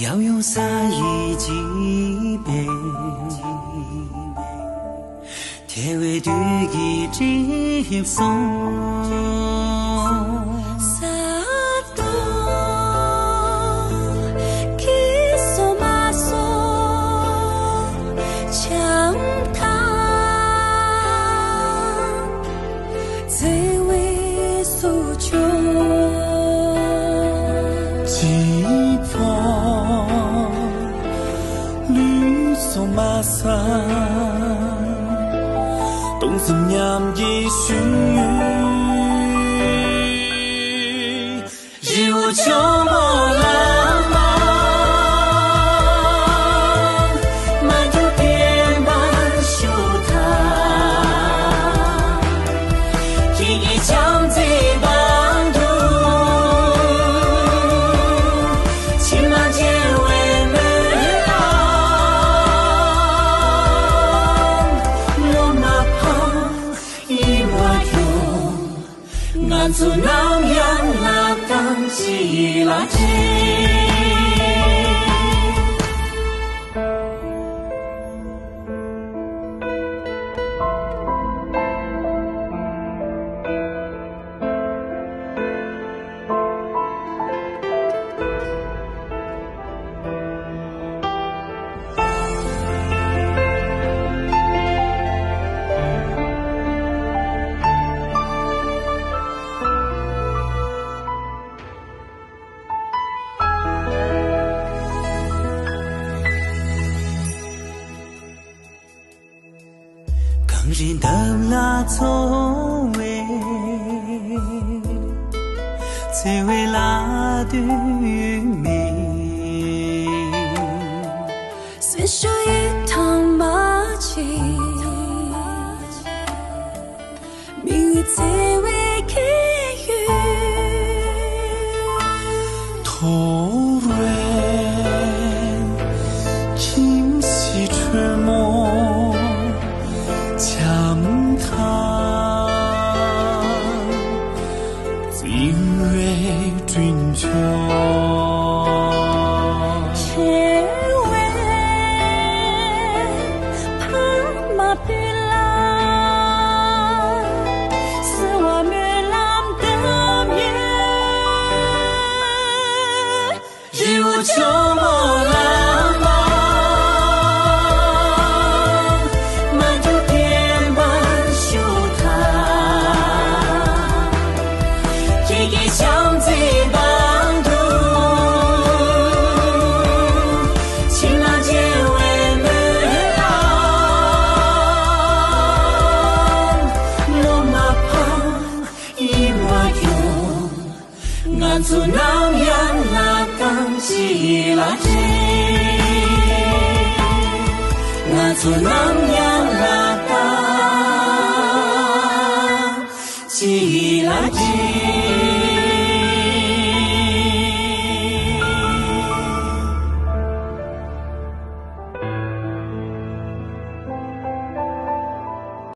要用洒一几杯，铁为对一接送。马山，东森娘一许，日无秋莫浪漫，满途遍满修塔，一江贼帮徒，骑马结为门。俺做南洋拉当起拉起。人的那从未，最为那对美，随手一趟马骑，命运最为给予，突然今夕春梦。强叹，今月君秋，千位拍马匹来，是我们浪的面，日无秋莫浪漫。强贼帮徒，骑马结为门郎，罗马旁一马拥，俺做南洋拉当起拉起，俺做南洋拉当起拉起。